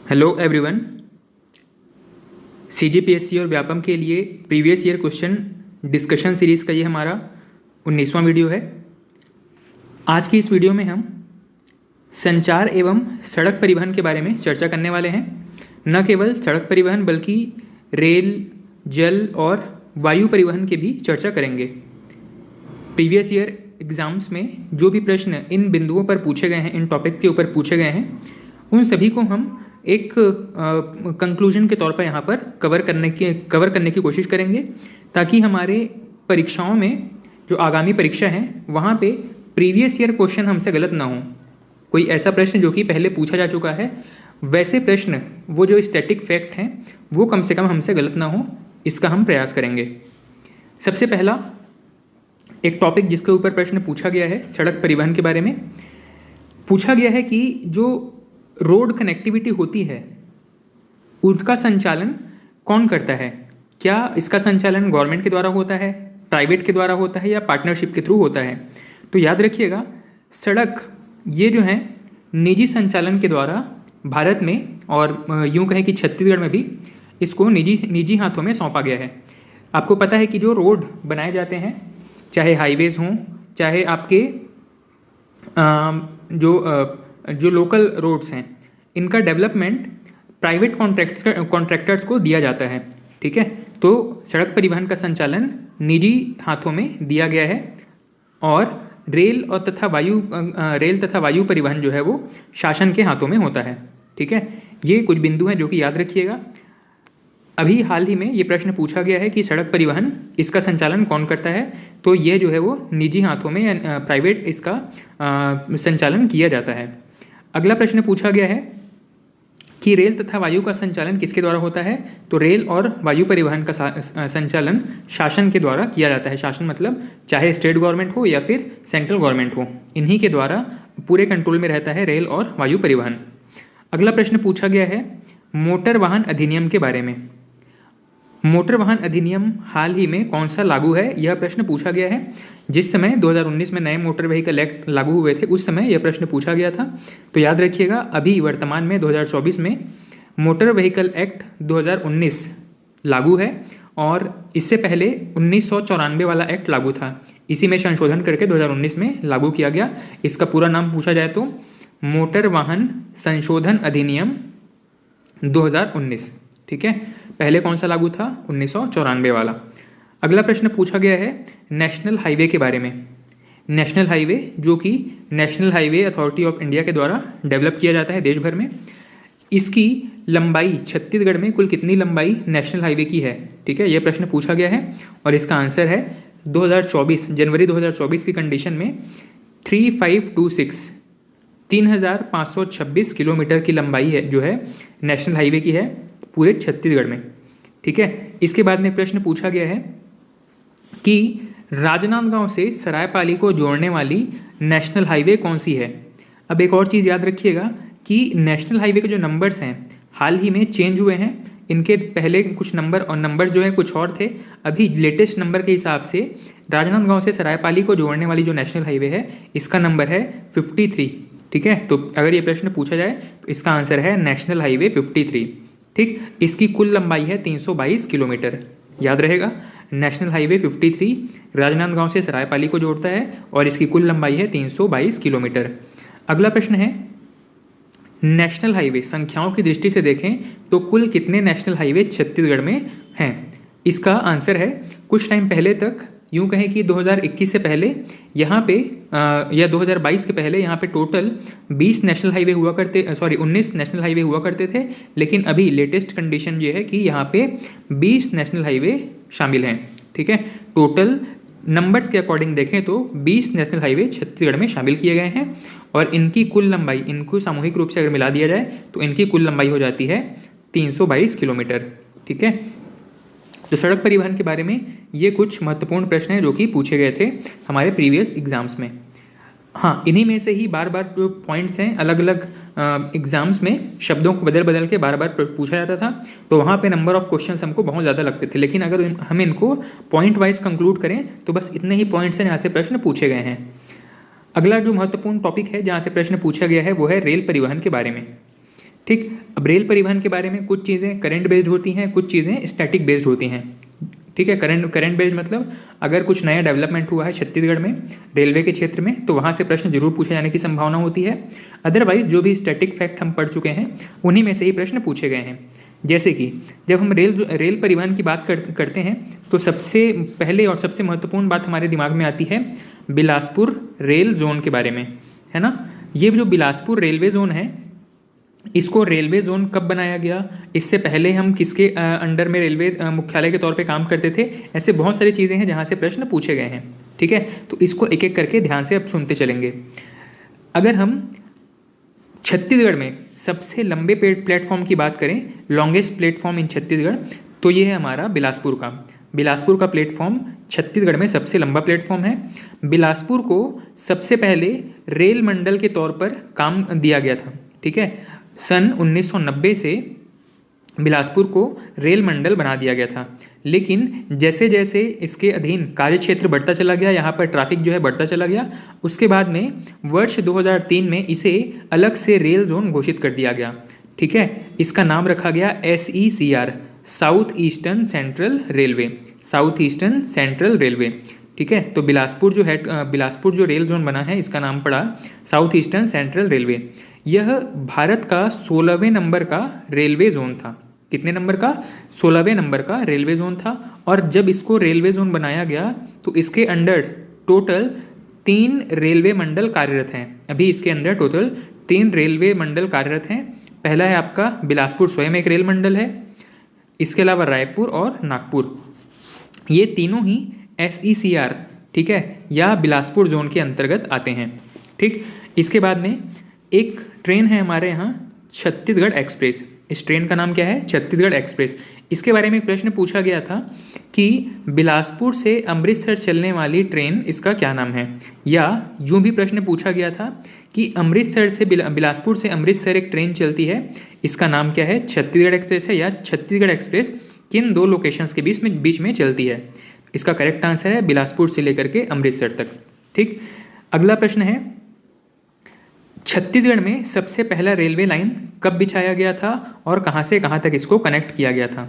Hello everyone. CGPSC और व्यापम के लिए previous year question discussion series का ये हमारा 19वां वीडियो है। आज की इस वीडियो में हम संचार एवं सड़क परिवहन के बारे में चर्चा करने वाले हैं। न केवल सड़क परिवहन बल्कि रेल, जल और वायु परिवहन के भी चर्चा करेंगे। प्रीवियस ईयर एग्ज़ाम्स में जो भी प्रश्न इन बिंदुओं पर पूछे गए हैं, इन टॉपिक के ऊपर पूछे गए हैं, उन सभी को हम एक कंक्लूजन के तौर पर यहाँ पर कवर करने की कोशिश करेंगे, ताकि हमारे परीक्षाओं में जो आगामी परीक्षा है वहाँ पे प्रीवियस ईयर क्वेश्चन हमसे गलत ना हो। कोई ऐसा प्रश्न जो कि पहले पूछा जा चुका है, वैसे प्रश्न वो जो स्टैटिक फैक्ट हैं वो कम से कम हमसे गलत ना हो, इसका हम प्रयास करेंगे। सबसे पहला एक टॉपिक जिसके ऊपर प्रश्न पूछा गया है, सड़क परिवहन के बारे में पूछा गया है कि जो रोड कनेक्टिविटी होती है उसका संचालन कौन करता है। क्या इसका संचालन गवर्नमेंट के द्वारा होता है, प्राइवेट के द्वारा होता है या पार्टनरशिप के थ्रू होता है। तो याद रखिएगा, सड़क ये जो है निजी संचालन के द्वारा भारत में और यूँ कहें कि छत्तीसगढ़ में भी इसको निजी हाथों में सौंपा गया है। आपको पता है कि जो रोड बनाए जाते हैं, चाहे हाईवेज़ हों, चाहे आपके जो लोकल रोड्स हैं, इनका डेवलपमेंट प्राइवेट कॉन्ट्रैक्टर्स को दिया जाता है। ठीक है, तो सड़क परिवहन का संचालन निजी हाथों में दिया गया है और रेल तथा वायु परिवहन जो है वो शासन के हाथों में होता है। ठीक है, ये कुछ बिंदु हैं जो कि याद रखिएगा। अभी हाल ही में ये प्रश्न पूछा गया है कि सड़क परिवहन इसका संचालन कौन करता है, तो ये जो है वो निजी हाथों में या प्राइवेट इसका संचालन किया जाता है। अगला प्रश्न पूछा गया है कि रेल तथा वायु का संचालन किसके द्वारा होता है। तो रेल और वायु परिवहन का संचालन शासन के द्वारा किया जाता है। शासन मतलब चाहे स्टेट गवर्नमेंट हो या फिर सेंट्रल गवर्नमेंट हो, इन्हीं के द्वारा पूरे कंट्रोल में रहता है रेल और वायु परिवहन। अगला प्रश्न पूछा गया है मोटर वाहन अधिनियम के बारे में। मोटर वाहन अधिनियम हाल ही में कौन सा लागू है, यह प्रश्न पूछा गया है। जिस समय 2019 में नए मोटर व्हीकल एक्ट लागू हुए थे, उस समय यह प्रश्न पूछा गया था। तो याद रखिएगा, अभी वर्तमान में 2024 में मोटर व्हीकल एक्ट 2019 लागू है और इससे पहले 1994 वाला एक्ट लागू था। इसी में संशोधन करके 2019 में लागू किया गया। इसका पूरा नाम पूछा जाए तो मोटर वाहन संशोधन अधिनियम 2019। ठीक है, पहले कौन सा लागू था, 1994 वाला। अगला प्रश्न पूछा गया है नेशनल हाईवे के बारे में। नेशनल हाईवे जो कि national highway authority of India के द्वारा डेवलप किया जाता है देश भर में। इसकी लंबाई छत्तीसगढ़ में कुल कितनी लंबाई नेशनल हाईवे की है। ठीक है, यह प्रश्न पूछा गया है और इसका आंसर है 2024 जनवरी 2024 की कंडीशन में 3526 किलोमीटर की लंबाई है जो है नेशनल हाईवे की है पूरे छत्तीसगढ़ में। ठीक है, इसके बाद में प्रश्न पूछा गया है कि राजनांदगांव से सरायपाली को जोड़ने वाली नेशनल हाईवे कौन सी है। अब एक और चीज़ याद रखिएगा कि नेशनल हाईवे के जो नंबर्स हैं हाल ही में चेंज हुए हैं। इनके पहले कुछ नंबर जो है कुछ और थे। अभी लेटेस्ट नंबर के हिसाब से राजनांदगांव से सरायपाली को जोड़ने वाली जो नेशनल हाईवे है, इसका नंबर है 53। ठीक है, तो अगर ये प्रश्न पूछा जाए तो इसका आंसर है नेशनल हाईवे 53। ठीक, इसकी कुल लंबाई है 322 किलोमीटर। याद रहेगा, नेशनल हाईवे 53 राजनांदगांव से सरायपाली को जोड़ता है और इसकी कुल लंबाई है 322 किलोमीटर। अगला प्रश्न है नेशनल हाईवे संख्याओं की दृष्टि से देखें तो कुल कितने नेशनल हाईवे छत्तीसगढ़ में हैं। इसका आंसर है कुछ टाइम पहले तक, यूँ कहें कि 2021 से पहले यहाँ पे या 2022 के पहले यहाँ पे टोटल 19 नेशनल हाईवे हुआ करते थे। लेकिन अभी लेटेस्ट कंडीशन ये है कि यहाँ पे 20 नेशनल हाईवे शामिल हैं। ठीक है, टोटल नंबर्स के अकॉर्डिंग देखें तो 20 नेशनल हाईवे छत्तीसगढ़ में शामिल किए गए हैं और इनकी कुल लंबाई, इनको सामूहिक रूप से अगर मिला दिया जाए तो इनकी कुल लंबाई हो जाती है 322 किलोमीटर। ठीक है, तो सड़क परिवहन के बारे में ये कुछ महत्वपूर्ण प्रश्न हैं जो कि पूछे गए थे हमारे प्रीवियस एग्जाम्स में। हाँ, इन्हीं में से ही बार बार जो पॉइंट्स हैं अलग अलग एग्जाम्स में शब्दों को बदल के बार बार पूछा जाता था, तो वहाँ पे नंबर ऑफ क्वेश्चंस हमको बहुत ज़्यादा लगते थे। लेकिन अगर हम इनको पॉइंट वाइज कंक्लूड करें तो बस इतने ही पॉइंट्स हैं जहाँ से प्रश्न पूछे गए हैं। अगला जो महत्वपूर्ण टॉपिक है जहाँ से प्रश्न पूछा गया है वो है रेल परिवहन के बारे में। ठीक। अब रेल परिवहन के बारे में कुछ चीज़ें करंट बेस्ड होती हैं, कुछ चीज़ें स्टैटिक बेस्ड होती हैं। ठीक है, करंट बेस्ड मतलब अगर कुछ नया डेवलपमेंट हुआ है छत्तीसगढ़ में रेलवे के क्षेत्र में तो वहाँ से प्रश्न जरूर पूछे जाने की संभावना होती है। अदरवाइज जो भी स्टैटिक फैक्ट हम पढ़ चुके हैं उन्हीं में से ही प्रश्न पूछे गए हैं। जैसे कि जब हम रेल परिवहन की बात करते हैं तो सबसे पहले और सबसे महत्वपूर्ण बात हमारे दिमाग में आती है बिलासपुर रेल जोन के बारे में, है ना। ये जो बिलासपुर रेलवे जोन है, इसको रेलवे जोन कब बनाया गया, इससे पहले हम किसके अंडर में रेलवे मुख्यालय के तौर पे काम करते थे, ऐसे बहुत सारी चीज़ें हैं जहाँ से प्रश्न पूछे गए हैं। ठीक है, तो इसको एक एक करके ध्यान से अब सुनते चलेंगे। अगर हम छत्तीसगढ़ में सबसे लंबे प्लेटफॉर्म की बात करें, लॉन्गेस्ट प्लेटफॉर्म इन छत्तीसगढ़, तो ये है हमारा बिलासपुर का प्लेटफॉर्म छत्तीसगढ़ में सबसे लंबा प्लेटफॉर्म है। बिलासपुर को सबसे पहले रेल मंडल के तौर पर काम दिया गया था। ठीक है, सन 1990 से बिलासपुर को रेल मंडल बना दिया गया था, लेकिन जैसे जैसे इसके अधीन कार्य क्षेत्र बढ़ता चला गया, यहाँ पर ट्रैफिक जो है बढ़ता चला गया, उसके बाद में वर्ष 2003 में इसे अलग से रेल जोन घोषित कर दिया गया। ठीक है, इसका नाम रखा गया SECR, south eastern central railway. ठीक है, तो बिलासपुर जो रेल जोन बना है इसका नाम पड़ा साउथ ईस्टर्न सेंट्रल रेलवे। यह भारत का 16वें नंबर का रेलवे जोन था। कितने नंबर का? 16वें नंबर का रेलवे जोन था। और जब इसको रेलवे जोन बनाया गया तो इसके अंडर टोटल 3 रेलवे मंडल कार्यरत हैं। अभी इसके अंदर टोटल 3 रेलवे मंडल कार्यरत हैं। पहला है आपका बिलासपुर स्वयं एक रेल मंडल है, इसके अलावा रायपुर और नागपुर, ये तीनों ही SECR, ठीक है, या बिलासपुर जोन के अंतर्गत आते हैं। ठीक, इसके बाद में एक ट्रेन है हमारे यहाँ छत्तीसगढ़ एक्सप्रेस। इस ट्रेन का नाम क्या है? छत्तीसगढ़ एक्सप्रेस। इसके बारे में एक प्रश्न पूछा गया था कि बिलासपुर से अमृतसर चलने वाली ट्रेन इसका क्या नाम है, या यूं भी प्रश्न पूछा गया था कि बिलासपुर से अमृतसर एक ट्रेन चलती है, इसका नाम क्या है? छत्तीसगढ़ एक्सप्रेस है, या छत्तीसगढ़ एक्सप्रेस किन 2 लोकेशंस के बीच में चलती है? इसका करेक्ट आंसर है बिलासपुर से लेकर के अमृतसर तक। ठीक, अगला प्रश्न है छत्तीसगढ़ में सबसे पहला रेलवे लाइन कब बिछाया गया था और कहाँ से कहाँ तक इसको कनेक्ट किया गया था?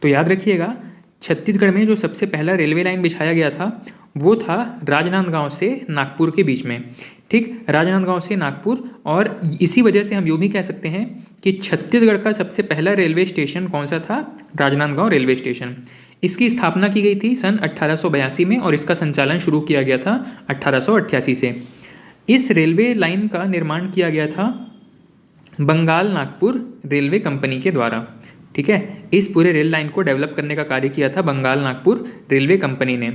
तो याद रखिएगा, छत्तीसगढ़ में जो सबसे पहला रेलवे लाइन बिछाया गया था वो था राजनांदगांव से नागपुर के बीच में। ठीक, राजनांदगांव से नागपुर। और इसी वजह से हम यूँ भी कह सकते हैं कि छत्तीसगढ़ का सबसे पहला रेलवे स्टेशन कौन सा था? Rajnandgaon railway station. इसकी स्थापना की गई थी सन 1882 में और इसका संचालन शुरू किया गया था 1888 से। इस रेलवे लाइन का निर्माण किया गया था बंगाल नागपुर रेलवे कंपनी के द्वारा। ठीक है, इस पूरे रेल लाइन को डेवलप करने का कार्य किया था बंगाल नागपुर रेलवे कंपनी ने।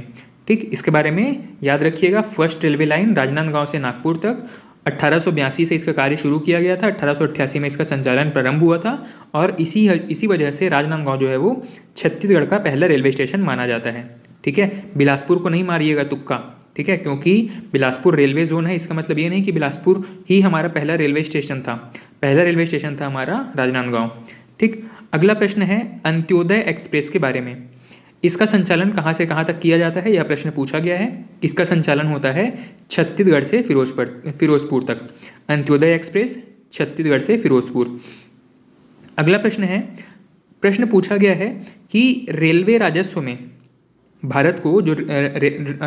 ठीक, इसके बारे में याद रखिएगा, फर्स्ट रेलवे लाइन राजनांदगांव से नागपुर तक 1882 से इसका कार्य शुरू किया गया था, 1888 में इसका संचालन प्रारंभ हुआ था, और इसी वजह से राजनांदगांव जो है वो छत्तीसगढ़ का पहला रेलवे स्टेशन माना जाता है। ठीक है, बिलासपुर को नहीं मारिएगा तुक्का, ठीक है, क्योंकि बिलासपुर रेलवे जोन है, इसका मतलब ये नहीं कि बिलासपुर ही हमारा पहला रेलवे स्टेशन था। पहला रेलवे स्टेशन था हमारा राजनांदगांव। ठीक, अगला प्रश्न है अंत्योदय एक्सप्रेस के बारे में। इसका संचालन कहाँ से कहाँ तक किया जाता है, यह प्रश्न पूछा गया है। इसका संचालन होता है छत्तीसगढ़ से फिरोजपुर तक। अंत्योदय एक्सप्रेस छत्तीसगढ़ से फिरोजपुर। अगला प्रश्न पूछा गया है कि रेलवे राजस्व में भारत को जो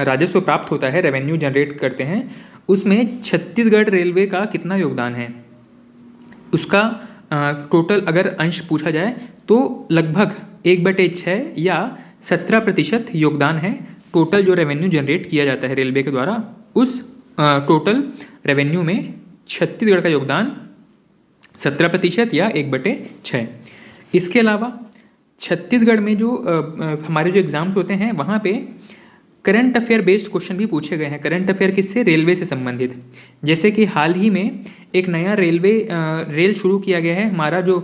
राजस्व प्राप्त होता है, रेवेन्यू जनरेट करते हैं, उसमें छत्तीसगढ़ रेलवे का कितना योगदान है? उसका टोटल अगर अंश पूछा जाए तो लगभग 1/6 या 17% योगदान है। टोटल जो रेवेन्यू जनरेट किया जाता है रेलवे के द्वारा, उस टोटल रेवेन्यू में छत्तीसगढ़ का योगदान 17% या 1/6। इसके अलावा छत्तीसगढ़ में जो हमारे जो एग्ज़ाम्स होते हैं वहाँ पे करंट अफेयर बेस्ड क्वेश्चन भी पूछे गए हैं। करंट अफेयर किससे? रेलवे से संबंधित। जैसे कि हाल ही में एक नया रेल शुरू किया गया है हमारा जो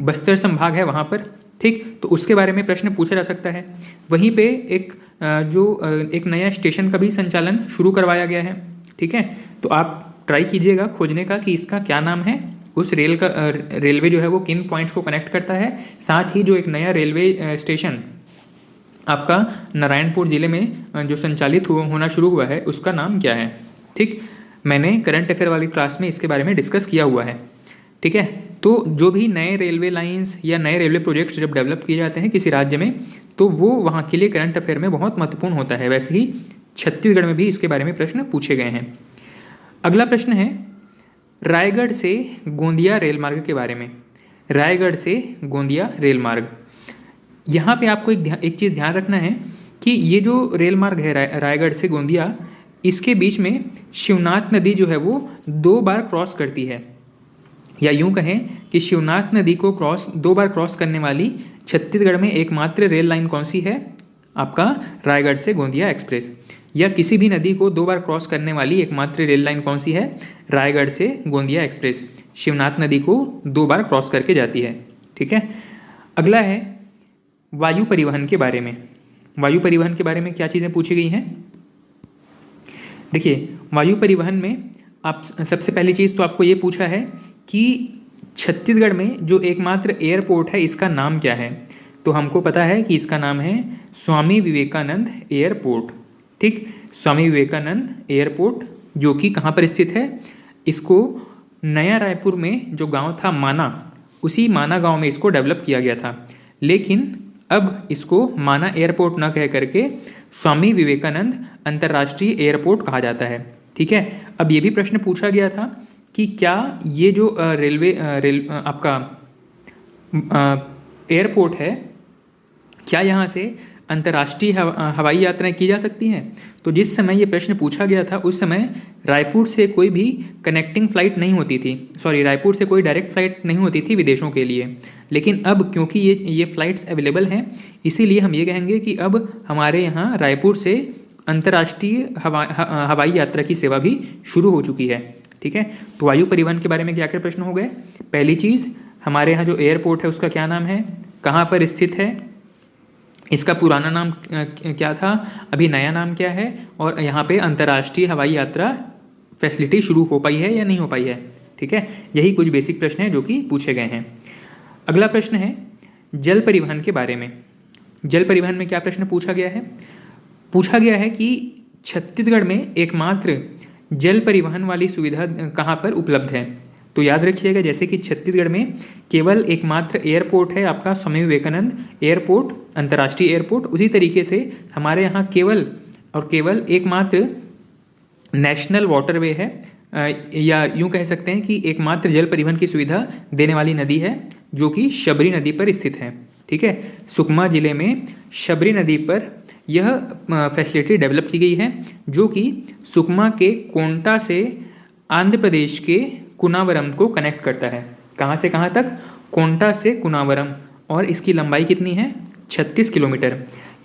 बस्तर संभाग है वहाँ पर। ठीक, तो उसके बारे में प्रश्न पूछा जा सकता है। वहीं पे एक नया स्टेशन का भी संचालन शुरू करवाया गया है। ठीक है, तो आप ट्राई कीजिएगा खोजने का कि इसका क्या नाम है, उस रेलवे जो है वो किन पॉइंट्स को कनेक्ट करता है। साथ ही जो एक नया रेलवे स्टेशन आपका नारायणपुर ज़िले में जो संचालित होना शुरू हुआ है उसका नाम क्या है। ठीक, मैंने करंट अफेयर वाली क्लास में इसके बारे में डिस्कस किया हुआ है। ठीक है, तो जो भी नए रेलवे लाइंस या नए रेलवे प्रोजेक्ट्स जब डेवलप किए जाते हैं किसी राज्य में, तो वो वहाँ के लिए करंट अफेयर में बहुत महत्वपूर्ण होता है। वैसे ही छत्तीसगढ़ में भी इसके बारे में प्रश्न पूछे गए हैं। अगला प्रश्न है रायगढ़ से गोंदिया रेल मार्ग के बारे में। रायगढ़ से गोंदिया रेल मार्ग, यहाँ पे आपको एक चीज़ ध्यान रखना है कि ये जो रेल मार्ग है रायगढ़ से गोंदिया, इसके बीच में शिवनाथ नदी जो है वो 2 बार क्रॉस करती है, या यूँ कहें कि शिवनाथ नदी को 2 बार क्रॉस करने वाली छत्तीसगढ़ में एकमात्र रेल लाइन कौन सी है? आपका रायगढ़ से गोंदिया एक्सप्रेस। या किसी भी नदी को 2 बार क्रॉस करने वाली एकमात्र रेल लाइन कौन सी है? रायगढ़ से गोंदिया एक्सप्रेस। शिवनाथ नदी को 2 बार क्रॉस करके जाती है। ठीक है। अगला है वायु परिवहन के बारे में। वायु परिवहन के बारे में क्या चीज़ें पूछी गई हैं? देखिए, वायु परिवहन में आप सबसे पहली चीज़ तो आपको ये पूछा है कि छत्तीसगढ़ में जो एकमात्र एयरपोर्ट है इसका नाम क्या है? तो हमको पता है कि इसका नाम है स्वामी विवेकानंद एयरपोर्ट। ठीक, स्वामी विवेकानंद एयरपोर्ट, जो कि कहाँ पर स्थित है? इसको नया रायपुर में जो गांव था माना, उसी माना गांव में इसको डेवलप किया गया था। लेकिन अब इसको माना एयरपोर्ट न कह करके स्वामी विवेकानंद अंतर्राष्ट्रीय एयरपोर्ट कहा जाता है। ठीक है। अब ये भी प्रश्न पूछा गया था कि क्या ये जो आपका एयरपोर्ट है, क्या यहाँ से अंतर्राष्ट्रीय हवाई यात्राएं की जा सकती हैं? तो जिस समय ये प्रश्न पूछा गया था उस समय रायपुर से कोई भी कनेक्टिंग फ़्लाइट नहीं होती थी, रायपुर से कोई डायरेक्ट फ़्लाइट नहीं होती थी विदेशों के लिए। लेकिन अब क्योंकि ये फ़्लाइट्स अवेलेबल हैं, इसीलिए हम ये कहेंगे कि अब हमारे यहाँ रायपुर से अंतर्राष्ट्रीय हवाई यात्रा की सेवा भी शुरू हो चुकी है। ठीक है। तो वायु परिवहन के बारे में क्या क्या प्रश्न हो गए? पहली चीज़, हमारे यहाँ जो एयरपोर्ट है उसका क्या नाम है, कहाँ पर स्थित है, इसका पुराना नाम क्या था, अभी नया नाम क्या है, और यहाँ पे अंतर्राष्ट्रीय हवाई यात्रा फैसिलिटी शुरू हो पाई है या नहीं हो पाई है। ठीक है। यही कुछ बेसिक प्रश्न हैं जो कि पूछे गए हैं। अगला प्रश्न है जल परिवहन के बारे में। जल परिवहन में क्या प्रश्न पूछा गया है? पूछा गया है कि छत्तीसगढ़ में एकमात्र जल परिवहन वाली सुविधा कहाँ पर उपलब्ध है? तो याद रखिएगा, जैसे कि छत्तीसगढ़ में केवल एकमात्र एयरपोर्ट है आपका स्वामी विवेकानंद एयरपोर्ट, अंतर्राष्ट्रीय एयरपोर्ट, उसी तरीके से हमारे यहाँ केवल और केवल एकमात्र नेशनल वाटरवे है, या यूँ कह सकते हैं कि एकमात्र जल परिवहन की सुविधा देने वाली नदी है जो कि शबरी नदी पर स्थित है। ठीक है। सुकमा जिले में शबरी नदी पर यह फैसिलिटी डेवलप की गई है, जो कि सुकमा के कोंटा से आंध्र प्रदेश के कुनावरम को कनेक्ट करता है। कहाँ से कहाँ तक? कोंटा से कुनावरम। और इसकी लंबाई कितनी है? 36 किलोमीटर।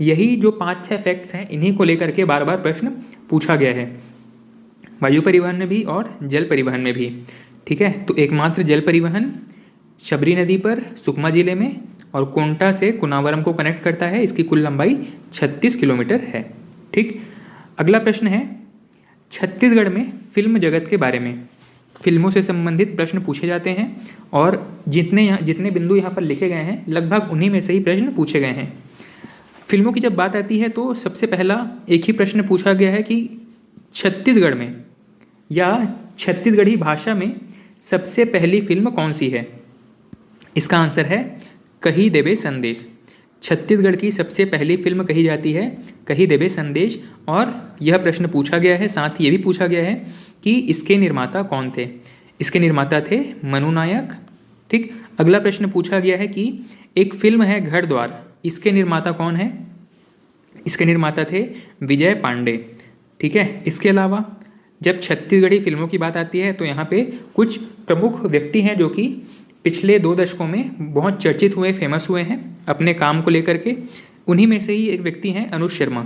यही जो 5-6 फैक्ट्स हैं, इन्हीं को लेकर के बार बार प्रश्न पूछा गया है, वायु परिवहन में भी और जल परिवहन में भी। ठीक है। तो एकमात्र जल परिवहन शबरी नदी पर सुकमा जिले में और कोंटा से कुनावरम को कनेक्ट करता है। इसकी कुल लंबाई 36 किलोमीटर है। ठीक। अगला प्रश्न है छत्तीसगढ़ में फिल्म जगत के बारे में। फिल्मों से संबंधित प्रश्न पूछे जाते हैं और जितने बिंदु यहाँ पर लिखे गए हैं लगभग उन्हीं में से ही प्रश्न पूछे गए हैं। फिल्मों की जब बात आती है तो सबसे पहला एक ही प्रश्न पूछा गया है कि छत्तीसगढ़ में या छत्तीसगढ़ी भाषा में सबसे पहली फिल्म कौन सी है? इसका आंसर है कही देबे संदेश। छत्तीसगढ़ की सबसे पहली फिल्म कही जाती है कही देबे संदेश, और यह प्रश्न पूछा गया है। साथ ही ये भी पूछा गया है कि इसके निर्माता कौन थे? इसके निर्माता थे मनु नायक। ठीक। अगला प्रश्न पूछा गया है कि एक फिल्म है घर द्वार, इसके निर्माता कौन है? इसके निर्माता थे विजय पांडे। ठीक है। इसके अलावा जब छत्तीसगढ़ी फिल्मों की बात आती है तो यहाँ पे कुछ प्रमुख व्यक्ति हैं जो कि पिछले 2 दशकों में बहुत चर्चित हुए, फेमस हुए हैं अपने काम को लेकर के। उन्हीं में से ही एक व्यक्ति हैं अनुज शर्मा।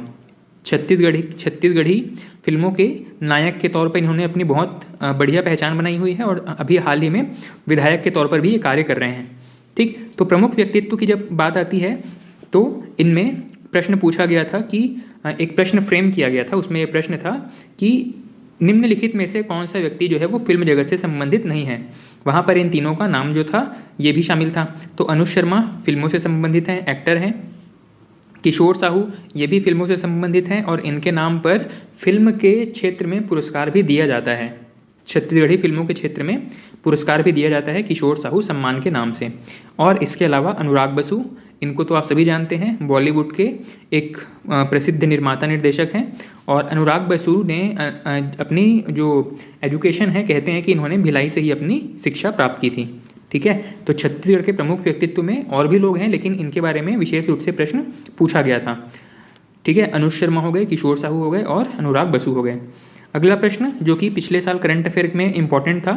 छत्तीसगढ़ी फिल्मों के नायक के तौर पर इन्होंने अपनी बहुत बढ़िया पहचान बनाई हुई है और अभी हाल ही में विधायक के तौर पर भी ये कार्य कर रहे हैं। ठीक। तो प्रमुख व्यक्तित्व की जब बात आती है तो इनमें प्रश्न पूछा गया था कि एक प्रश्न फ्रेम किया गया था, उसमें यह प्रश्न था कि निम्नलिखित में से कौन सा व्यक्ति जो है वो फिल्म जगत से संबंधित नहीं है? वहाँ पर इन तीनों का नाम जो था ये भी शामिल था। तो अनुज शर्मा फिल्मों से संबंधित हैं, एक्टर हैं। किशोर साहू ये भी फिल्मों से संबंधित हैं और इनके नाम पर फिल्म के क्षेत्र में पुरस्कार भी दिया जाता है। छत्तीसगढ़ी फिल्मों के क्षेत्र में पुरस्कार भी दिया जाता है किशोर साहू सम्मान के नाम से। और इसके अलावा अनुराग बसु, इनको तो आप सभी जानते हैं, बॉलीवुड के एक प्रसिद्ध निर्माता निर्देशक हैं। और अनुराग बसु ने अपनी जो एजुकेशन है, कहते हैं कि इन्होंने भिलाई से ही अपनी शिक्षा प्राप्त की थी। ठीक है, तो छत्तीसगढ़ के प्रमुख व्यक्तित्व में और भी लोग हैं, लेकिन इनके बारे में विशेष रूप से प्रश्न पूछा गया था। ठीक है, अनुज शर्मा हो गए, किशोर साहू हो गए और अनुराग बसु हो गए। अगला प्रश्न जो कि पिछले साल करंट अफेयर में इंपॉर्टेंट था,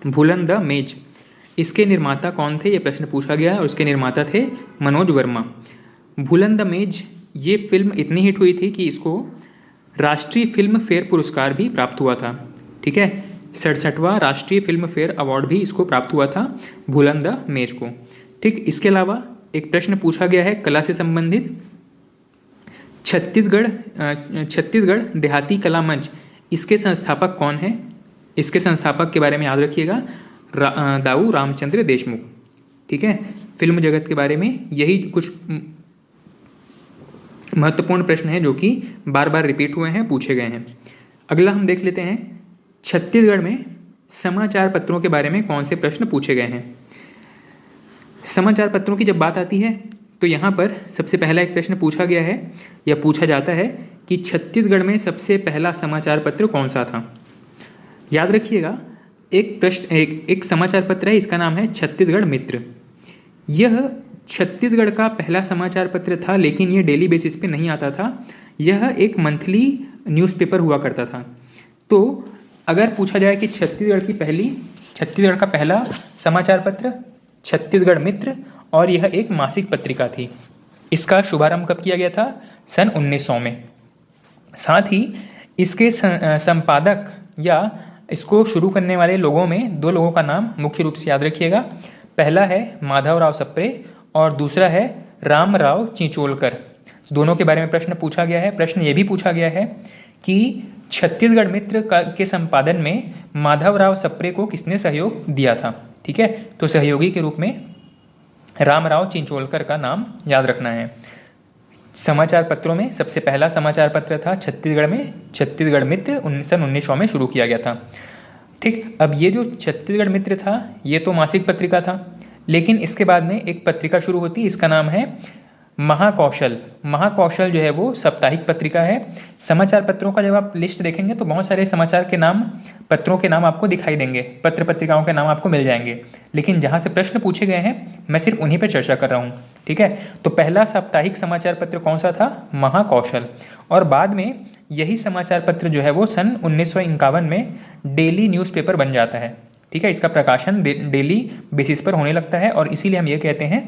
भूलन द मेज, इसके निर्माता कौन थे, ये प्रश्न पूछा गया और इसके निर्माता थे मनोज वर्मा। भूलन द मेज ये फिल्म इतनी हिट हुई थी कि इसको राष्ट्रीय फिल्म फेयर पुरस्कार भी प्राप्त हुआ था। ठीक है, 67वां राष्ट्रीय फिल्म फेयर अवार्ड भी इसको प्राप्त हुआ था भूलन द मेज को। ठीक, इसके अलावा एक प्रश्न पूछा गया है कला से संबंधित, छत्तीसगढ़ देहाती कला मंच, इसके संस्थापक कौन है? इसके संस्थापक के बारे में याद रखिएगा, दाऊ रामचंद्र देशमुख। ठीक है, फिल्म जगत के बारे में यही कुछ महत्वपूर्ण प्रश्न हैं जो कि बार बार रिपीट हुए हैं, पूछे गए हैं। अगला हम देख लेते हैं, छत्तीसगढ़ में समाचार पत्रों के बारे में कौन से प्रश्न पूछे गए हैं। समाचार पत्रों की जब बात आती है तो यहाँ पर सबसे पहला एक प्रश्न पूछा गया है या पूछा जाता है कि छत्तीसगढ़ में सबसे पहला समाचार पत्र कौन सा था। याद रखिएगा, एक समाचार पत्र है, इसका नाम है छत्तीसगढ़ मित्र। यह छत्तीसगढ़ का पहला समाचार पत्र था, लेकिन यह डेली बेसिस पे नहीं आता था, यह एक मंथली न्यूज़पेपर हुआ करता था। तो अगर पूछा जाए कि छत्तीसगढ़ का पहला समाचार पत्र छत्तीसगढ़ मित्र, और यह एक मासिक पत्रिका थी। इसका शुभारंभ कब किया गया था? सन 1900 में। साथ ही इसके संपादक या इसको शुरू करने वाले लोगों में दो लोगों का नाम मुख्य रूप से याद रखिएगा। पहला है माधवराव सप्रे और दूसरा है रामराव चिंचोलकर। दोनों के बारे में प्रश्न पूछा गया है। प्रश्न ये भी पूछा गया है कि छत्तीसगढ़ मित्र के संपादन में माधवराव सप्रे को किसने सहयोग दिया था। ठीक है, तो सहयोगी के रूप में रामराव चिंचोलकर का नाम याद रखना है। समाचार पत्रों में सबसे पहला समाचार पत्र था छत्तीसगढ़ में छत्तीसगढ़ मित्र, सन 1900 में शुरू किया गया था। ठीक, अब ये जो छत्तीसगढ़ मित्र था ये तो मासिक पत्रिका था, लेकिन इसके बाद में एक पत्रिका शुरू होती है, इसका नाम है महाकौशल। महाकौशल जो है वो साप्ताहिक पत्रिका है। समाचार पत्रों का जब आप लिस्ट देखेंगे तो बहुत सारे समाचार के नाम, पत्रों के नाम आपको दिखाई देंगे, पत्र पत्रिकाओं के नाम आपको मिल जाएंगे, लेकिन जहाँ से प्रश्न पूछे गए हैं मैं सिर्फ उन्हीं पर चर्चा कर रहा हूँ। ठीक है, तो पहला साप्ताहिक समाचार पत्र कौन सा था? महाकौशल। और बाद में यही समाचार पत्र जो है वो सन 1951 में डेली न्यूज़पेपर बन जाता है। ठीक है, इसका प्रकाशन डेली बेसिस पर होने लगता है और इसीलिए हम ये कहते हैं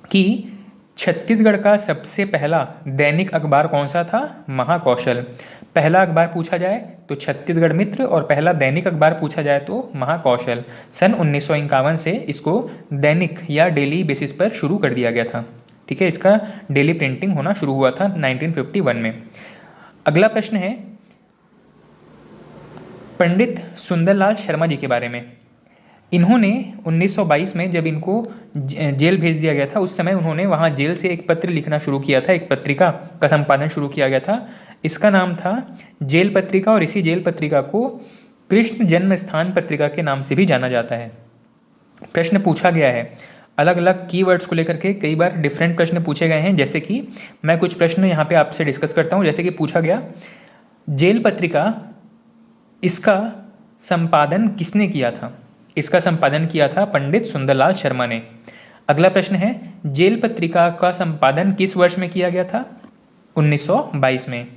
कि छत्तीसगढ़ का सबसे पहला दैनिक अखबार कौन सा था? महाकौशल। पहला अखबार पूछा जाए तो छत्तीसगढ़ मित्र और पहला दैनिक अखबार पूछा जाए तो महाकौशल। सन 1951 से इसको दैनिक या डेली बेसिस पर शुरू कर दिया गया था। ठीक है, इसका डेली प्रिंटिंग होना शुरू हुआ था 1951 में। अगला प्रश्न है पंडित सुंदरलाल शर्मा जी के बारे में। इन्होंने 1922 में जब इनको जेल भेज दिया गया था, उस समय उन्होंने वहाँ जेल से एक पत्र लिखना शुरू किया था, एक पत्रिका का संपादन शुरू किया गया था। इसका नाम था जेल पत्रिका और इसी जेल पत्रिका को कृष्ण जन्म स्थान पत्रिका के नाम से भी जाना जाता है। प्रश्न पूछा गया है, अलग अलग कीवर्ड्स को लेकर के कई बार डिफरेंट प्रश्न पूछे गए हैं, जैसे कि मैं कुछ प्रश्न यहाँ पे आपसे डिस्कस करता हूँ। जैसे कि पूछा गया जेल पत्रिका, इसका संपादन किसने किया था? इसका संपादन किया था पंडित सुंदरलाल शर्मा ने। अगला प्रश्न है जेल पत्रिका का संपादन किस वर्ष में किया गया था? 1922 में।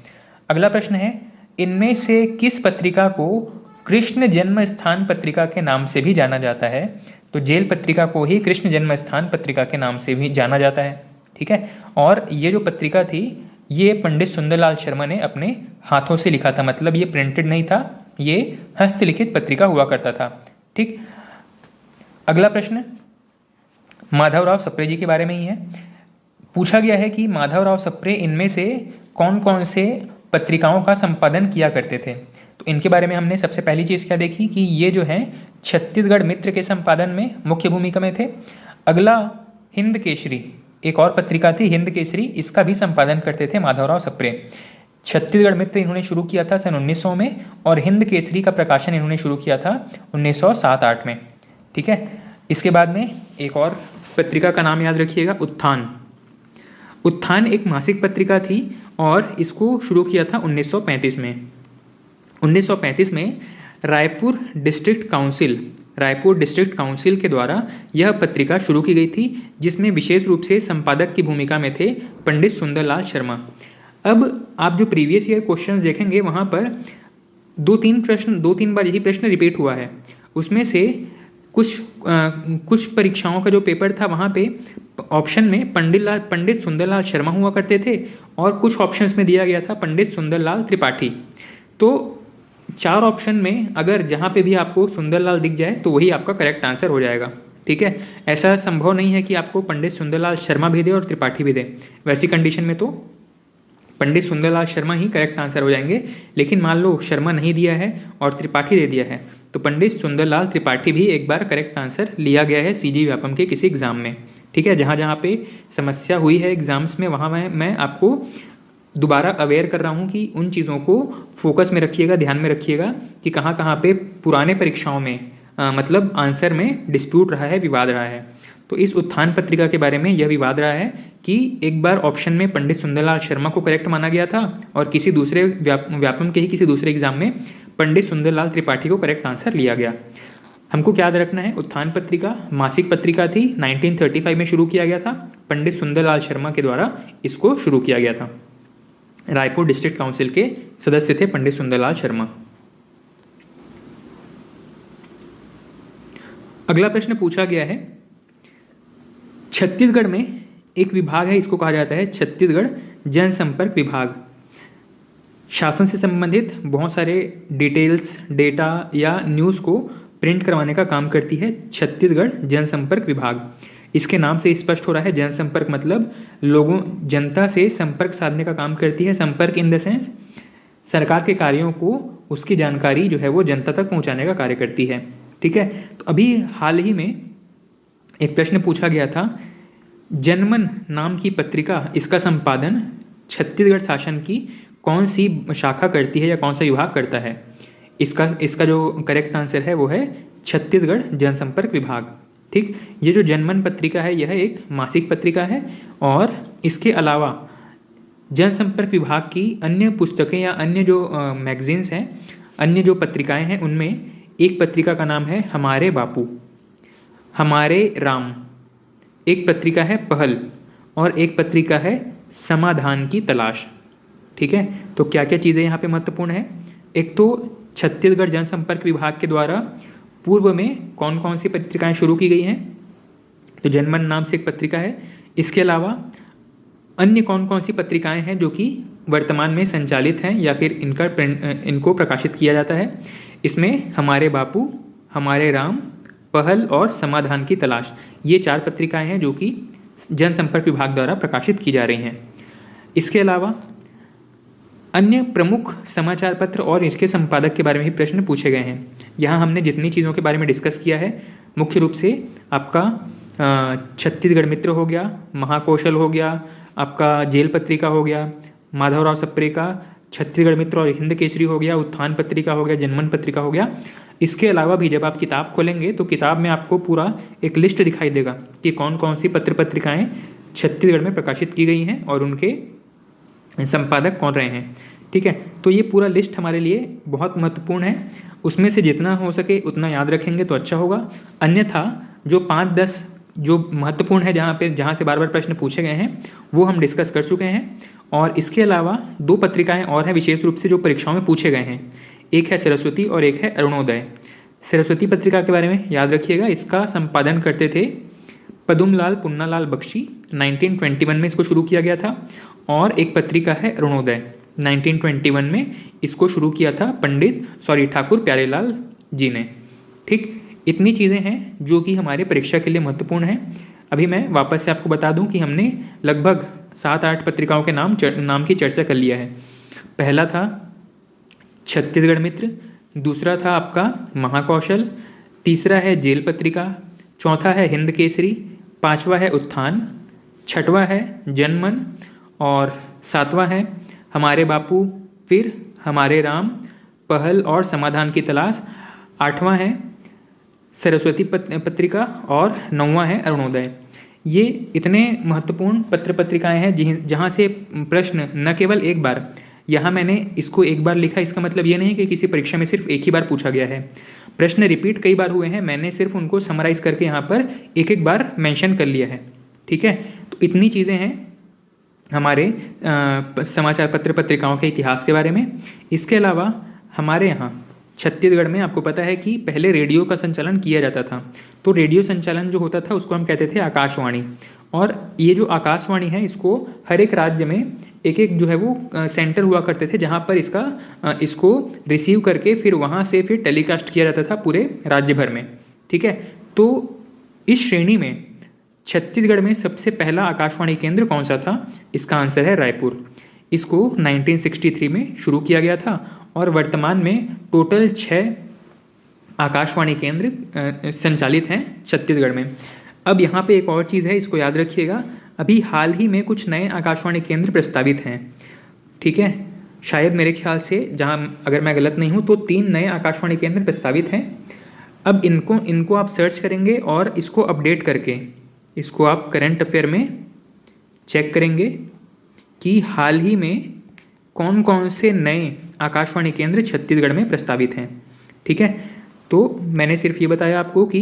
अगला प्रश्न है इनमें से किस पत्रिका को कृष्ण जन्म स्थान पत्रिका के नाम से भी जाना जाता है? तो जेल पत्रिका को ही कृष्ण जन्म स्थान पत्रिका के नाम से भी जाना जाता है। ठीक है, और ये जो पत्रिका थी ये पंडित सुंदरलाल शर्मा ने अपने हाथों से लिखा था, मतलब ये प्रिंटेड नहीं था, ये हस्तलिखित पत्रिका हुआ करता था। ठीक, अगला प्रश्न माधवराव सप्रे जी के बारे में ही है। पूछा गया है कि माधवराव सप्रे इनमें से कौन कौन से पत्रिकाओं का संपादन किया करते थे। तो इनके बारे में हमने सबसे पहली चीज़ क्या देखी कि ये जो है छत्तीसगढ़ मित्र के संपादन में मुख्य भूमिका में थे। अगला हिंद केसरी, एक और पत्रिका थी हिंद केसरी, इसका भी संपादन करते थे माधवराव सप्रे। छत्तीसगढ़ मित्र इन्होंने शुरू किया था सन 1900 में, और हिंद केसरी का प्रकाशन इन्होंने शुरू किया था 1907-8 में। ठीक है, इसके बाद में एक और पत्रिका का नाम याद रखिएगा, उत्थान। उत्थान एक मासिक पत्रिका थी और इसको शुरू किया था 1935 में। 1935 में रायपुर डिस्ट्रिक्ट काउंसिल के द्वारा यह पत्रिका शुरू की गई थी, जिसमें विशेष रूप से संपादक की भूमिका में थे पंडित सुंदरलाल शर्मा। अब आप जो प्रीवियस ईयर क्वेश्चंस देखेंगे वहाँ पर दो तीन बार यही प्रश्न रिपीट हुआ है। उसमें से कुछ परीक्षाओं का जो पेपर था वहाँ पे ऑप्शन में पंडित सुंदरलाल शर्मा हुआ करते थे, और कुछ ऑप्शंस में दिया गया था पंडित सुंदरलाल त्रिपाठी। तो 4 ऑप्शन में अगर जहाँ पे भी आपको सुंदरलाल दिख जाए तो वही आपका करेक्ट आंसर हो जाएगा। ठीक है, ऐसा संभव नहीं है कि आपको पंडित सुंदरलाल शर्मा भी दे और त्रिपाठी भी दे। वैसी कंडीशन में तो पंडित सुंदरलाल शर्मा ही करेक्ट आंसर हो जाएंगे। लेकिन मान लो शर्मा नहीं दिया है और त्रिपाठी दे दिया है, तो पंडित सुंदरलाल त्रिपाठी भी एक बार करेक्ट आंसर लिया गया है सीजी व्यापम के किसी एग्जाम में। ठीक है, जहाँ जहाँ पे समस्या हुई है एग्जाम्स में वहाँ मैं आपको दोबारा अवेयर कर रहा हूँ कि उन चीज़ों को फोकस में रखिएगा, ध्यान में रखिएगा कि कहाँ कहाँ पे पुराने परीक्षाओं में मतलब आंसर में डिस्प्यूट रहा है, विवाद रहा है। तो इस उत्थान पत्रिका के बारे में यह विवाद रहा है कि एक बार ऑप्शन में पंडित सुंदरलाल शर्मा को करेक्ट माना गया था और किसी दूसरे व्यापम के ही किसी दूसरे एग्जाम में पंडित सुंदरलाल त्रिपाठी को करेक्ट आंसर लिया गया। हमको क्या याद रखना है, उत्थान पत्रिका मासिक पत्रिका थी, 1935 में शुरू किया गया था, पंडित सुंदरलाल शर्मा के द्वारा इसको शुरू किया गया था। रायपुर डिस्ट्रिक्ट काउंसिल के सदस्य थे पंडित सुंदरलाल शर्मा। अगला प्रश्न पूछा गया है, छत्तीसगढ़ में एक विभाग है, इसको कहा जाता है छत्तीसगढ़ जनसंपर्क विभाग। शासन से संबंधित बहुत सारे डिटेल्स, डेटा या न्यूज़ को प्रिंट करवाने का काम करती है छत्तीसगढ़ जनसंपर्क विभाग। इसके नाम से स्पष्ट हो रहा है, जनसंपर्क मतलब लोगों, जनता से संपर्क साधने का काम करती है। संपर्क इन द सेंस सरकार के कार्यों को, उसकी जानकारी जो है वो जनता तक पहुंचाने का कार्य करती है। ठीक है, तो अभी हाल ही में एक प्रश्न पूछा गया था, जनमन नाम की पत्रिका, इसका संपादन छत्तीसगढ़ शासन की कौन सी शाखा करती है या कौन सा विभाग करता है। इसका जो करेक्ट आंसर है वो है छत्तीसगढ़ जनसंपर्क विभाग। ठीक, ये जो जनमन पत्रिका है यह एक मासिक पत्रिका है, और इसके अलावा जनसंपर्क विभाग की अन्य पुस्तकें या अन्य जो मैगजीन्स हैं, अन्य जो पत्रिकाएं हैं, उनमें एक पत्रिका का नाम है हमारे बापू, हमारे राम, एक पत्रिका है पहल, और एक पत्रिका है समाधान की तलाश। ठीक है, तो क्या क्या चीज़ें यहाँ पे महत्वपूर्ण है, एक तो छत्तीसगढ़ जनसंपर्क विभाग के द्वारा पूर्व में कौन कौन सी पत्रिकाएं शुरू की गई हैं, तो जनमन नाम से एक पत्रिका है। इसके अलावा अन्य कौन कौन सी पत्रिकाएं हैं जो कि वर्तमान में संचालित हैं या फिर इनको प्रकाशित किया जाता है। इसमें हमारे बापू, हमारे राम, पहल और समाधान की तलाश, ये 4 पत्रिकाएं हैं जो कि जनसंपर्क विभाग द्वारा प्रकाशित की जा रही हैं। इसके अलावा अन्य प्रमुख समाचार पत्र और इसके संपादक के बारे में भी प्रश्न पूछे गए हैं। यहाँ हमने जितनी चीज़ों के बारे में डिस्कस किया है, मुख्य रूप से आपका छत्तीसगढ़ मित्र हो गया, महाकौशल हो गया, आपका जेल पत्रिका हो गया, माधवराव सप्रे का छत्तीसगढ़ मित्र और हिंद केसरी हो गया, उत्थान पत्रिका हो गया, जनमन पत्रिका हो गया। इसके अलावा भी जब आप किताब खोलेंगे तो किताब में आपको पूरा एक लिस्ट दिखाई देगा कि कौन कौन सी पत्र पत्रिकाएँ छत्तीसगढ़ में प्रकाशित की गई हैं और उनके संपादक कौन रहे हैं। ठीक है, तो ये पूरा लिस्ट हमारे लिए बहुत महत्वपूर्ण है, उसमें से जितना हो सके उतना याद रखेंगे तो अच्छा होगा। अन्यथा जो 5-10 जो महत्वपूर्ण है, जहाँ से बार बार प्रश्न पूछे गए हैं, वो हम डिस्कस कर चुके हैं। और इसके अलावा 2 पत्रिकाएं और हैं विशेष रूप से जो परीक्षाओं में पूछे गए हैं, एक है सरस्वती और एक है अरुणोदय। सरस्वती पत्रिका के बारे में याद रखिएगा, इसका संपादन करते थे पदुमलाल पुन्नालाल बख्शी, 1921 में इसको शुरू किया गया था। और एक पत्रिका है अरुणोदय, 1921 में इसको शुरू किया था ठाकुर प्यारेलाल जी ने। ठीक, इतनी चीज़ें हैं जो कि हमारे परीक्षा के लिए महत्वपूर्ण हैं। अभी मैं वापस से आपको बता दूं कि हमने लगभग 7-8 पत्रिकाओं के नाम की चर्चा कर लिया है। पहला था छत्तीसगढ़ मित्र, दूसरा था आपका महाकौशल, तीसरा है जेल पत्रिका, चौथा है हिंद केसरी, 5वां है उत्थान, 6वां है जनमन और 7वां है हमारे बापू, फिर हमारे राम, पहल और समाधान की तलाश, 8वां है सरस्वती पत्रिका और 9वां है अरुणोदय। ये इतने महत्वपूर्ण पत्र पत्रिकाएं हैं जहाँ से प्रश्न न केवल एक बार, यहाँ मैंने इसको एक बार लिखा, इसका मतलब ये नहीं कि किसी परीक्षा में सिर्फ एक ही बार पूछा गया है। प्रश्न रिपीट कई बार हुए हैं, मैंने सिर्फ उनको समराइज़ करके यहाँ पर एक एक बार मेंशन कर लिया है। ठीक है, तो इतनी चीज़ें हैं हमारे समाचार पत्र पत्रिकाओं के इतिहास के बारे में। इसके अलावा हमारे यहाँ छत्तीसगढ़ में आपको पता है कि पहले रेडियो का संचालन किया जाता था। तो रेडियो संचालन जो होता था उसको हम कहते थे आकाशवाणी। और ये जो आकाशवाणी है इसको हर एक राज्य में एक एक जो है वो सेंटर हुआ करते थे, जहाँ पर इसको रिसीव करके फिर वहाँ से फिर टेलीकास्ट किया जाता था पूरे राज्य भर में। ठीक है, तो इस श्रेणी में छत्तीसगढ़ में सबसे पहला आकाशवाणी केंद्र कौन सा था? इसका आंसर है रायपुर। इसको 1963 में शुरू किया गया था और वर्तमान में टोटल 6 आकाशवाणी केंद्र संचालित हैं छत्तीसगढ़ में। अब यहाँ पे एक और चीज़ है, इसको याद रखिएगा, अभी हाल ही में कुछ नए आकाशवाणी केंद्र प्रस्तावित हैं। ठीक है, शायद मेरे ख्याल से, जहाँ अगर मैं गलत नहीं हूँ, तो 3 नए आकाशवाणी केंद्र प्रस्तावित हैं। अब इनको आप सर्च करेंगे और इसको अपडेट करके इसको आप करंट अफेयर में चेक करेंगे कि हाल ही में कौन कौन से नए आकाशवाणी केंद्र छत्तीसगढ़ में प्रस्तावित हैं। ठीक है, तो मैंने सिर्फ ये बताया आपको कि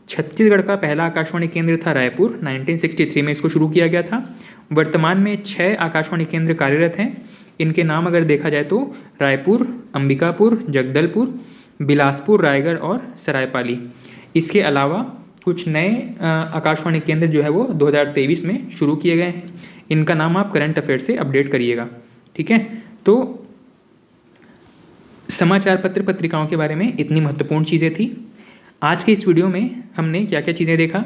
छत्तीसगढ़ का पहला आकाशवाणी केंद्र था रायपुर, 1963 में इसको शुरू किया गया था। वर्तमान में 6 आकाशवाणी केंद्र कार्यरत हैं। इनके नाम अगर देखा जाए तो रायपुर, अंबिकापुर, जगदलपुर, बिलासपुर, रायगढ़ और सरायपाली। इसके अलावा कुछ नए आकाशवाणी केंद्र जो है वो 2023 में शुरू किए गए हैं। इनका नाम आप करंट अफेयर से अपडेट करिएगा। ठीक है, तो समाचार पत्र पत्रिकाओं के बारे में इतनी महत्वपूर्ण चीज़ें थी। आज के इस वीडियो में हमने क्या क्या चीज़ें देखा।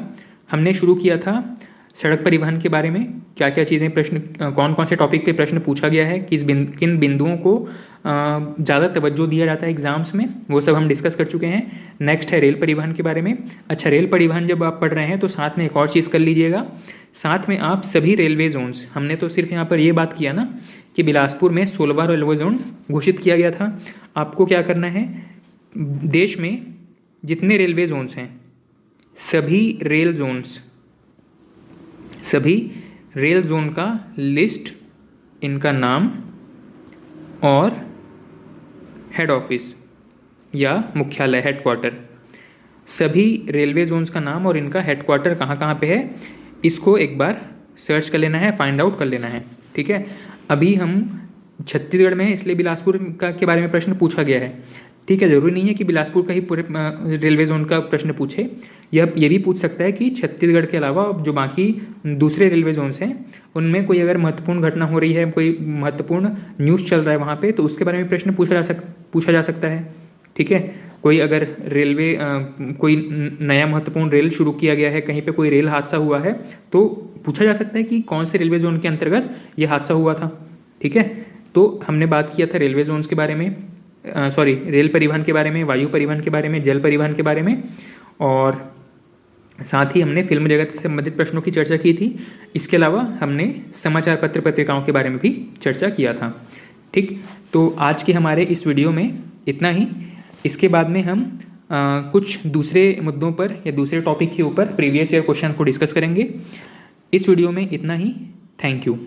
हमने शुरू किया था सड़क परिवहन के बारे में, क्या क्या चीज़ें प्रश्न, कौन कौन से टॉपिक पे प्रश्न पूछा गया है, किन बिंदुओं को ज़्यादा तवज्जो दिया जाता है एग्जाम्स में, वो सब हम डिस्कस कर चुके हैं। नेक्स्ट है रेल परिवहन के बारे में। अच्छा, रेल परिवहन जब आप पढ़ रहे हैं तो साथ में एक और चीज़ कर लीजिएगा, साथ में आप सभी रेलवे जोन्स, हमने तो सिर्फ यहाँ पर ये बात किया ना कि बिलासपुर में 16वां रेलवे जोन घोषित किया गया था। आपको क्या करना है, देश में जितने रेलवे जोन्स हैं सभी रेल जोन का लिस्ट, इनका नाम और हेड ऑफिस या मुख्यालय, हेडक्वार्टर, सभी रेलवे जोन्स का नाम और इनका हेडक्वार्टर कहाँ कहाँ पे है, इसको एक बार सर्च कर लेना है, फाइंड आउट कर लेना है। ठीक है, अभी हम छत्तीसगढ़ में हैं इसलिए बिलासपुर के बारे में प्रश्न पूछा गया है। ठीक है, ज़रूरी नहीं है कि बिलासपुर का ही पूरे रेलवे जोन का प्रश्न पूछे, यह ये भी पूछ सकता है कि छत्तीसगढ़ के अलावा जो बाकी दूसरे रेलवे जोन्स हैं उनमें कोई अगर महत्वपूर्ण घटना हो रही है, कोई महत्वपूर्ण न्यूज़ चल रहा है वहाँ पे, तो उसके बारे में प्रश्न पूछा जा सकता है। ठीक है, कोई अगर रेलवे कोई नया महत्वपूर्ण रेल शुरू किया गया है, कहीं पे कोई रेल हादसा हुआ है, तो पूछा जा सकता है कि कौन से रेलवे जोन के अंतर्गत ये हादसा हुआ था। ठीक है, तो हमने बात किया था रेलवे जोन्स के बारे में, रेल परिवहन के बारे में, वायु परिवहन के बारे में, जल परिवहन के बारे में, और साथ ही हमने फिल्म जगत से संबंधित प्रश्नों की चर्चा की थी। इसके अलावा हमने समाचार पत्र पत्रिकाओं के बारे में भी चर्चा किया था। ठीक, तो आज के हमारे इस वीडियो में इतना ही। इसके बाद में हम कुछ दूसरे मुद्दों पर या दूसरे टॉपिक के ऊपर प्रीवियस ईयर क्वेश्चन को डिस्कस करेंगे। इस वीडियो में इतना ही। Thank you.